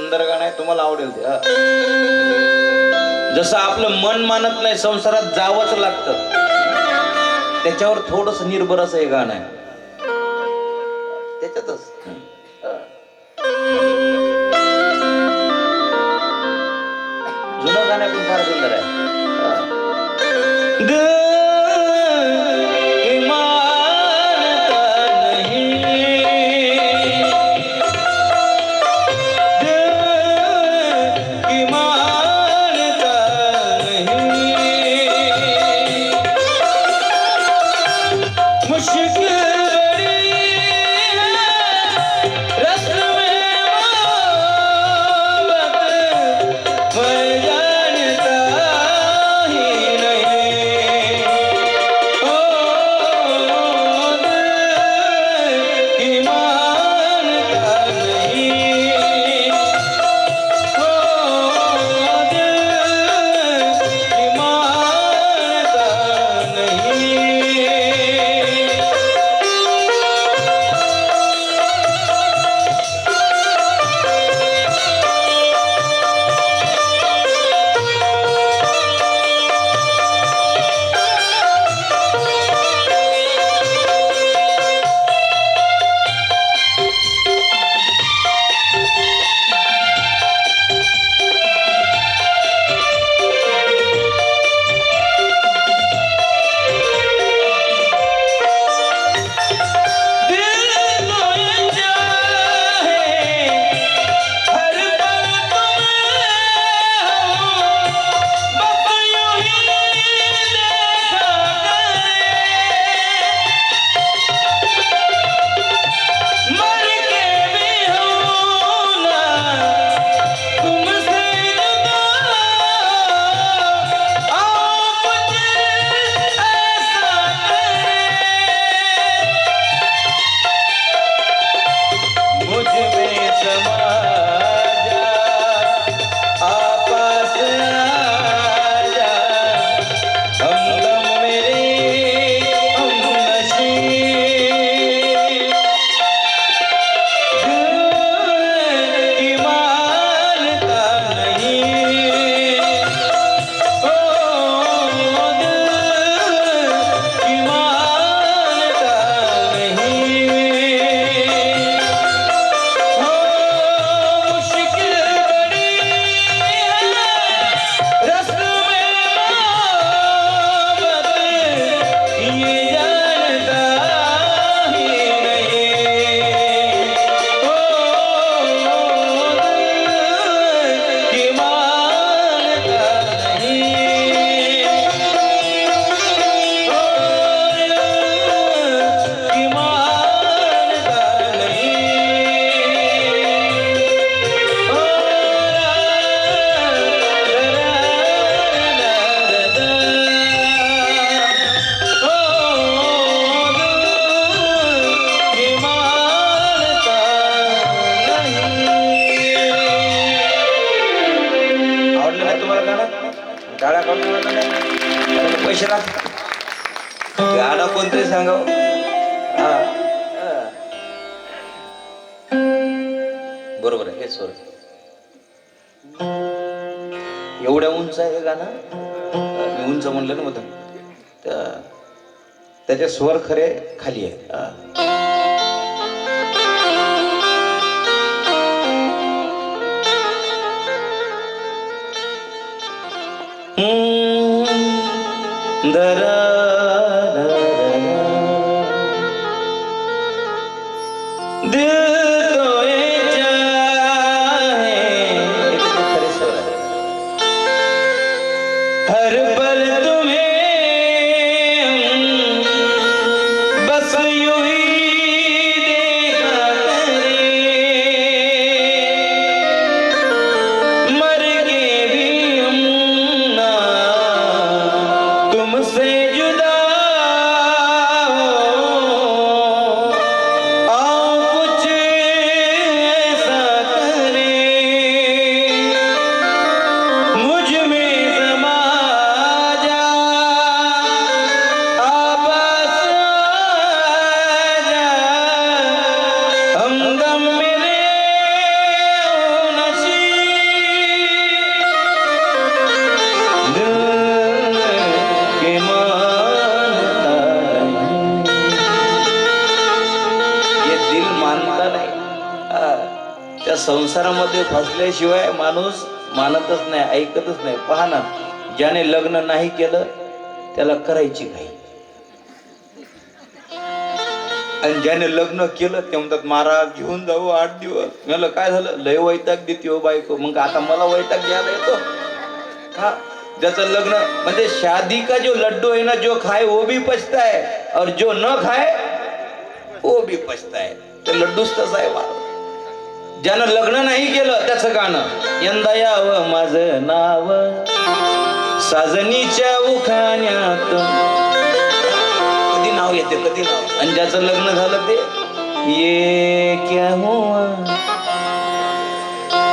सुंदर गाणं आहे, तुम्हाला आवडेल ते. जसं आपलं मन मानत नाही, संसारात जावंच लागतं, त्याच्यावर थोडस निर्भर असं हे गाणं आहे. त्याच्यातच जुनं गाणं पण फार सुंदर आहे. पैसे गाणं कोणतरी सांगाव. बरोबर आहे, हे स्वर एवढ्या उंच आहे हे गाणं. मी उंच म्हणलं ना मग त्याचे स्वर खरे खाली आहे. हर पल तुम्हें बस यूं ही त्या संसारामध्ये फसल्याशिवाय माणूस मानतच नाही, ऐकतच नाही. पहा ना, ज्याने लग्न नाही केलं त्याला करायची घाई, आणि ज्याने लग्न केलं ते म्हणतात महाराज घेऊन जाऊ 8 दिवस. मला काय झालं, लय वैताग देते हो बायको. मग आता मला वैताग घ्यायला येतो हा? ज्याचं लग्न म्हणजे शादी का जो लड्डू है ना, जो खाए वो भी पछता है और जो न खाए वो भी पछता है. ते लड्डूच तसा आहे महाराज. ज्यानं लग्न नाही केलं त्याचं गाणं, यंदा यावं माझं नाव साजनीच्या उखाण्यात. कधी नाव येते, कधी नाव. आणि ज्याचं लग्न झालं ते ये क्या हुआ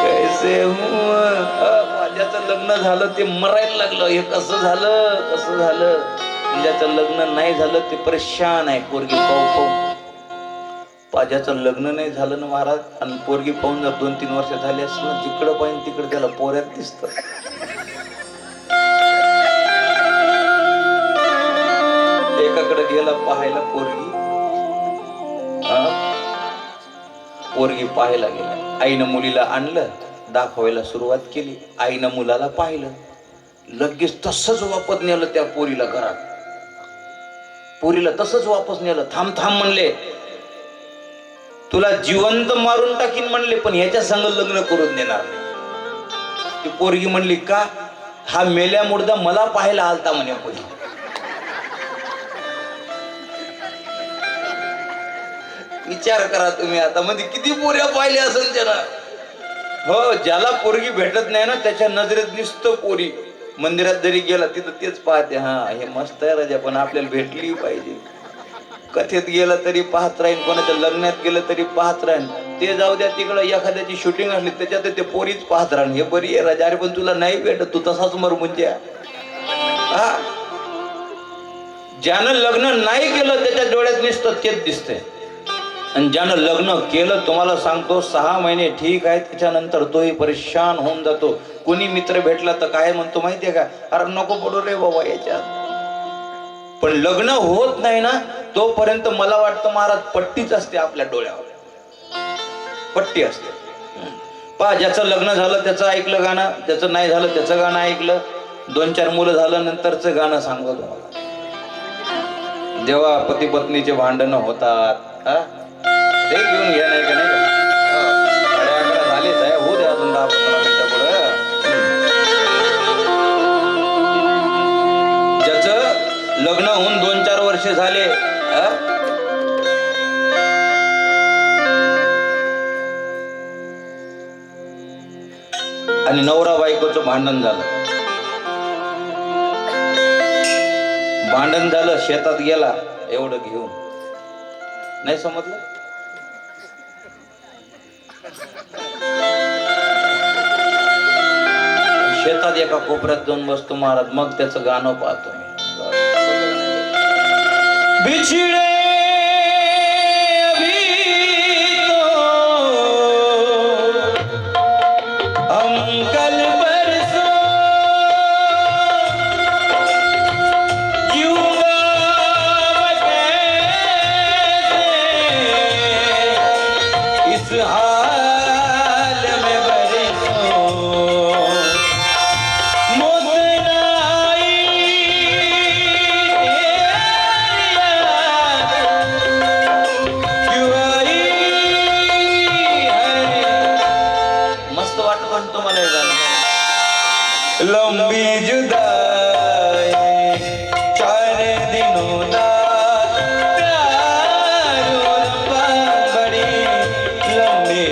कैसे हुआ. ज्याचं लग्न झालं ते मरायला लागलं, हे कसं झालं कसं झालं. ज्याचं लग्न नाही झालं ते परेशान आहे, पोरगी पाहू पाहू. ज्याचं लग्न नाही झालं ना महाराज, आणि पोरगी पाहून जर 2-3 वर्ष झाली असं ना, जिकडं पाहिजे तिकडं त्याला पोऱ्यात दिसत. एकाकडे गेला पाहायला पोरगी, पोरगी पाहायला गेला. आईनं मुलीला आणलं, दाखवायला सुरुवात केली. आईनं मुलाला पाहिलं, लगेच तसंच वापस नेलं त्या पोरीला घरात. पोरीला तसंच वापस नेलं. थांब थांब म्हणले, तुला जिवंत मारून टाकीन म्हणले, पण ह्याच्या संग लग्न करून देणार नाही. ती पोरगी म्हणली का, हा मेल्या मुर्दा मला पाहायला आलता म्हणे. पोरी विचार करा तुम्ही आता, मध्ये किती पोऱ्या पाहिल्या असेल त्याला. हो, ज्याला पोरगी भेटत नाही ना त्याच्या नजरेत दिसतं पोरी. मंदिरात जरी गेला तिथं तेच पाहते, हा हे मस्त आहे राजा, पण आपल्याला भेटली पाहिजे. कथेत गेलं तरी पाहत राहीन, कोणाच्या लग्नात गेलं तरी पाहत राहीन. ते जाऊ द्या तिकडं, एखाद्याची शूटिंग असली त्याच्यात ते पोरीच पाहत राहीन. हे बरी आहे राजा, अरे पण तुला नाही भेटत, तू तसाच मर म्हणजे. हा, ज्यानं लग्न नाही केलं त्याच्या डोळ्यात नुसतं तेच दिसतंय. आणि ज्यानं लग्न केलं, तुम्हाला सांगतो 6 महिने ठीक आहे, त्याच्यानंतर तोही परेशान होऊन जातो. कोणी मित्र भेटला तर काय म्हणतो माहितीये का, अरे नको पडू रे बाबा याच्यात. पण लग्न होत नाही ना तोपर्यंत मला वाटतं महाराज पट्टीच असते आपल्या डोळ्यावर, पट्टी असते. पहा, ज्याचं लग्न झालं त्याचं ऐकलं गाणं, ज्याचं नाही झालं त्याचं गाणं ऐकलं. 2-4 मुलं झालं नंतरचं गाणं सांगतो तुम्हाला. जेव्हा पती पत्नीचे भांडणं होतात, हा ते घेऊन घ्या, नाही का नाही का. 11:30 झालेच आहे, होऊ द्या अजून 10-15 मिनिटं पुढे. ज्याचं लग्न होऊन 2-4 वर्ष झाले, आणि नवरा बायकोचं भांडण झालं, शेतात गेला एवढं घेऊन, नाही समजलं. शेतात एका कोपऱ्यात जाऊन बसतो महाराज. मग त्याचं गाणं पाहतो मी, बिछड़े अभी तो हम कल परसों जीऊंगा कैसे इस हाल में बरसों लंबी जुदाई 4 दिनों दा प्यार बड़ी लंबी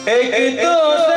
एक दोस्त